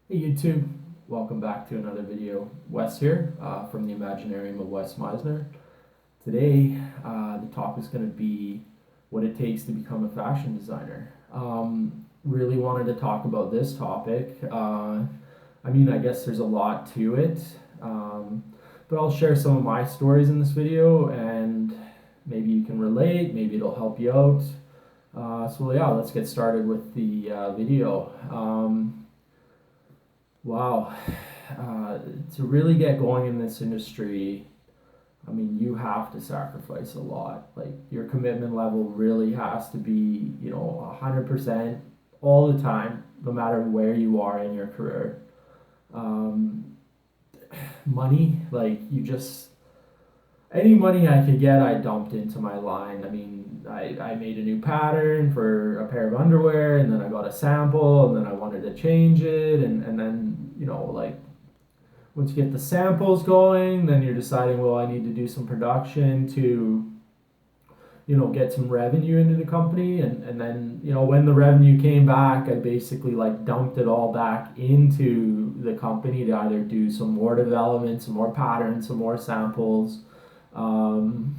Hey YouTube, welcome back to another video. Wes here from the Imaginarium of Wes MiSENER. Today, the topic is going to be what it takes to become a fashion designer. Really wanted to talk about this topic. I guess there's a lot to it, but I'll share some of my stories in this video and maybe you can relate, maybe it'll help you out. Let's get started with the video. Wow. To really get going in this industry, you have to sacrifice a lot. Like, your commitment level really has to be, 100% all the time, no matter where you are in your career. Um, Money, any money I could get, I dumped into my line. I made a new pattern for a pair of underwear, and then I got a sample, and then I wanted to change it, and then, once you get the samples going, then you're deciding, well, I need to do some production to, get some revenue into the company. And then, when the revenue came back, I basically like dumped it all back into the company to either do some more development, some more patterns, some more samples, um,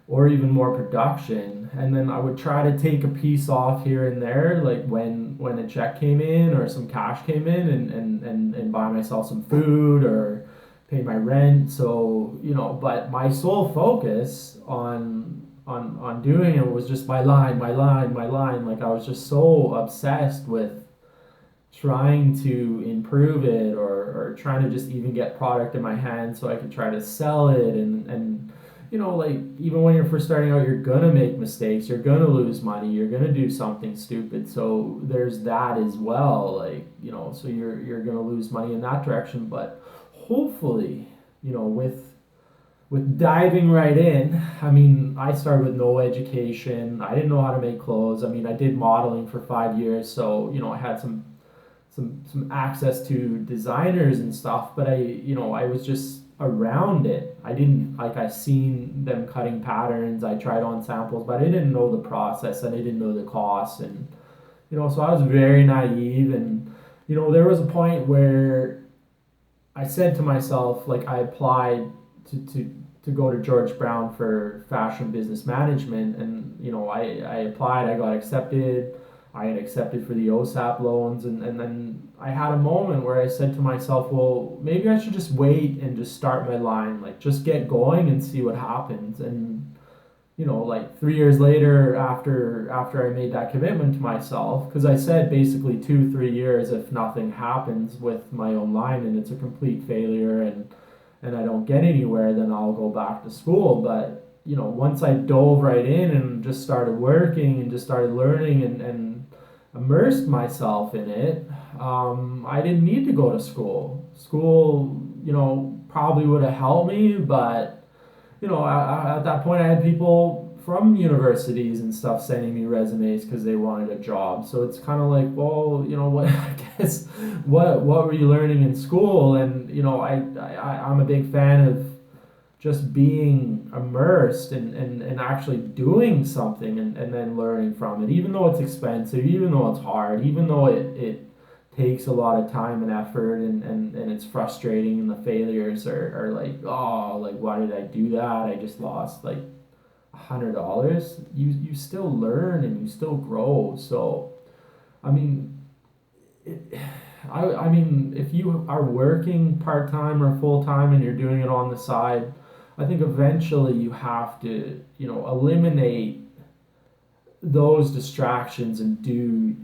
or even more production. And then I would try to take a piece off here and there, like when a check came in or some cash came in, and buy myself some food or pay my rent. So, but my sole focus on doing it was just my line, my line, my line. Like, I was just so obsessed with trying to improve it, or trying to just even get product in my hand so I could try to sell it. And like, even when you're first starting out, you're gonna make mistakes, you're gonna lose money, you're gonna do something stupid. So there's that as well. Like, so you're gonna lose money in that direction. But hopefully, with diving right in, I started with no education. I didn't know how to make clothes. I did modeling for 5 years, so I had some access to designers and stuff. But I was just around it. I didn't like I seen them cutting patterns. I tried on samples, but I didn't know the process and I didn't know the costs. And so I was very naive. And there was a point where I said to myself, like, I applied to go to George Brown for fashion business management. And I applied, I got accepted. I had accepted for the OSAP loans. And then I had a moment where I said to myself, well, maybe I should just wait and just start my line, like, just get going and see what happens. And like 3 years later, after I made that commitment to myself, because I said basically 2 3 years, if nothing happens with my own line and it's a complete failure, and I don't get anywhere, then I'll go back to school. But once I dove right in and just started working and just started learning and immersed myself in it, I didn't need to go to school. School, probably would have helped me, but at that point, I had people from universities and stuff sending me resumes because they wanted a job. So it's kind of like, well, what I guess what were you learning in school? And I'm a big fan of just being immersed and actually doing something, and then learning from it, even though it's expensive, even though it's hard, even though it takes a lot of time and effort, and it's frustrating, and the failures are like, oh, like, why did I do that? I just lost like $100. You still learn and you still grow. So I mean it, if you are working part-time or full-time and you're doing it on the side, I think eventually you have to, eliminate those distractions and do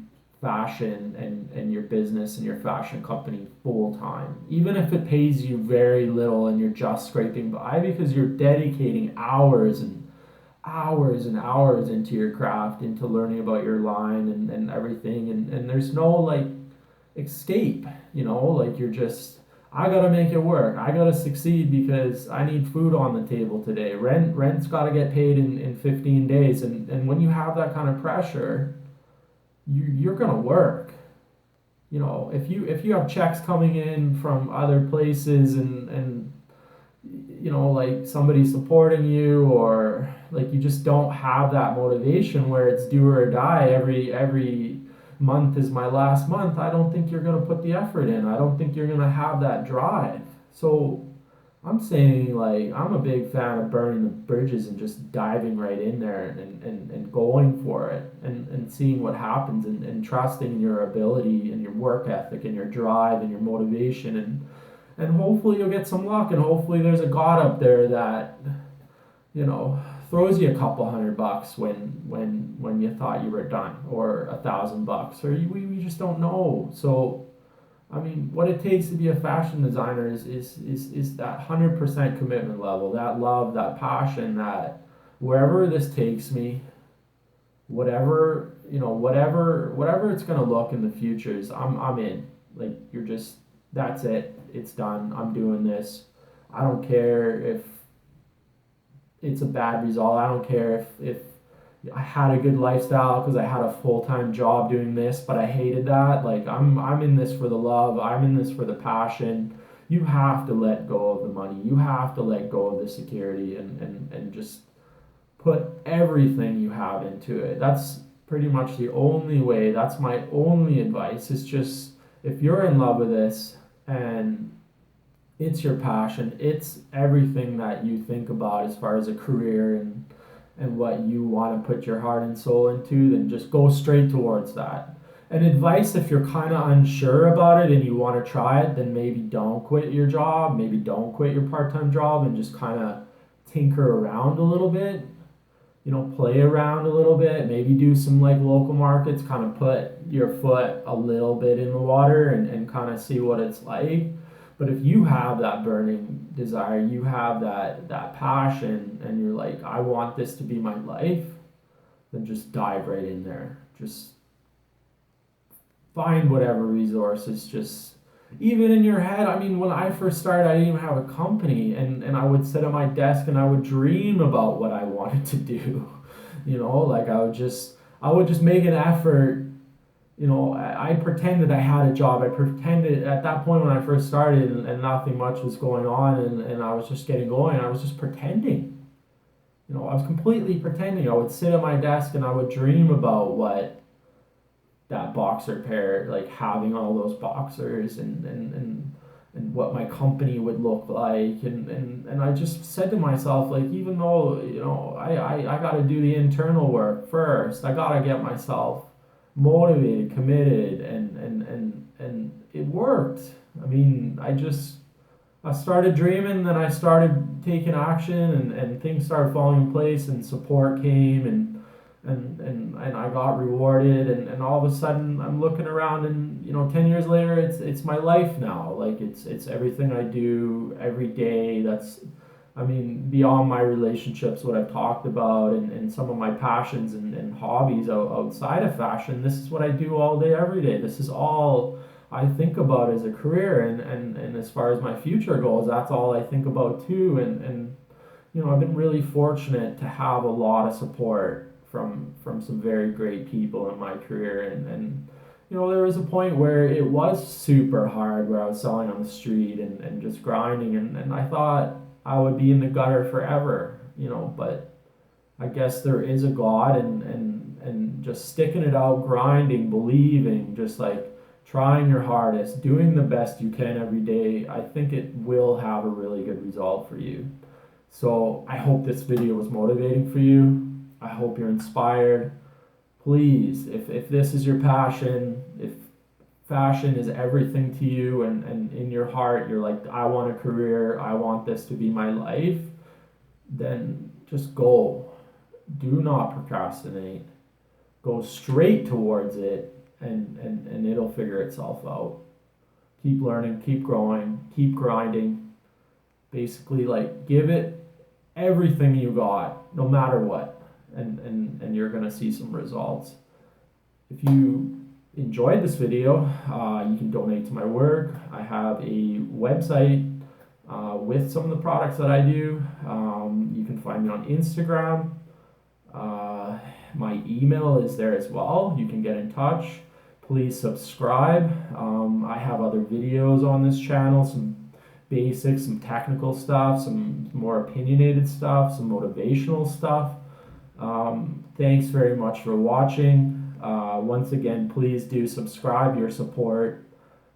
fashion and your business and your fashion company full time, even if it pays you very little and you're just scraping by, because you're dedicating hours and hours and hours into your craft, into learning about your line and everything. And there's no, like, escape, like, you're just, I gotta make it work. I gotta succeed because I need food on the table today. Rent's gotta get paid in 15 days. And when you have that kind of pressure, you're gonna work. If you have checks coming in from other places, and like, somebody supporting you, or like, you just don't have that motivation where it's do or die every month is my last month, I don't think you're going to put the effort in. I don't think you're going to have that drive. So I'm saying, like, I'm a big fan of burning the bridges and just diving right in there and going for it and seeing what happens and trusting in your ability and your work ethic and your drive and your motivation and hopefully you'll get some luck and hopefully there's a God up there that, you know, throws you a couple $100 when you thought you were done, or $1,000, or we just don't know. So I mean, what it takes to be a fashion designer is that 100% commitment level, that love, that passion, that wherever this takes me, whatever, you know, whatever it's gonna look in the future is I'm in. Like, you're just, that's it. It's done. I'm doing this. I don't care if it's a bad result. I don't care if I had a good lifestyle because I had a full-time job doing this, but I hated that. Like, I'm in this for the love. I'm in this for the passion. You have to let go of the money. You have to let go of the security and just put everything you have into it. That's pretty much the only way. That's my only advice. Is just, if you're in love with this and it's your passion, it's everything that you think about as far as a career and what you want to put your heart and soul into, then just go straight towards that. And advice, if you're kind of unsure about it and you want to try it, then maybe don't quit your job, maybe don't quit your part-time job and just kind of tinker around a little bit, you know, play around a little bit, maybe do some like local markets, kind of put your foot a little bit in the water and kind of see what it's like. But if you have that burning desire, you have that passion, and you're like, I want this to be my life, then just dive right in there. Just find whatever resources, just even in your head. I mean, when I first started, I didn't even have a company, and I would sit at my desk and I would dream about what I wanted to do. You know, like I would just make an effort. You know, I pretended I had a job. I pretended at that point when I first started and nothing much was going on and I was just getting going. I was just pretending. You know, I was completely pretending. I would sit at my desk and I would dream about what that boxer pair, like having all those boxers and what my company would look like. And I just said to myself, like, even though, you know, I got to do the internal work first. I got to get myself motivated, committed, and it worked. I mean, I started dreaming, then I started taking action, and things started falling in place, and support came, and I got rewarded, and all of a sudden I'm looking around, and you know, 10 years later, it's my life now. Like, it's everything I do every day. That's, I mean, beyond my relationships, what I've talked about, and some of my passions and hobbies outside of fashion, this is what I do all day, every day. This is all I think about as a career, and as far as my future goals, that's all I think about too. And you know, I've been really fortunate to have a lot of support from some very great people in my career, and you know, there was a point where it was super hard, where I was selling on the street and just grinding, and I thought I would be in the gutter forever, you know, but I guess there is a God, and just sticking it out, grinding, believing, just like trying your hardest, doing the best you can every day, I think it will have a really good result for you. So I hope this video was motivating for you. I hope you're inspired. Please, if this is your passion, if fashion is everything to you, and in your heart you're like, I want a career, I want this to be my life, then just go. Do not procrastinate. Go straight towards it, and it'll figure itself out. Keep learning, keep growing, keep grinding. Basically, like, give it everything you got, no matter what, and you're gonna see some results. If you enjoyed this video, you can donate to my work. I have a website with some of the products that I do. You can find me on Instagram. My email is there as well. You can get in touch. Please subscribe. I have other videos on this channel, some basics, some technical stuff, some more opinionated stuff, some motivational stuff. Thanks very much for watching. Once again, please do subscribe. Your support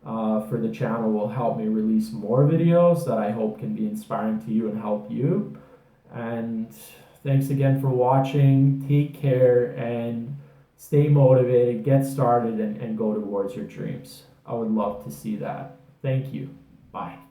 for the channel will help me release more videos that I hope can be inspiring to you and help you. And thanks again for watching. Take care and stay motivated, get started, and go towards your dreams. I would love to see that. Thank you. Bye.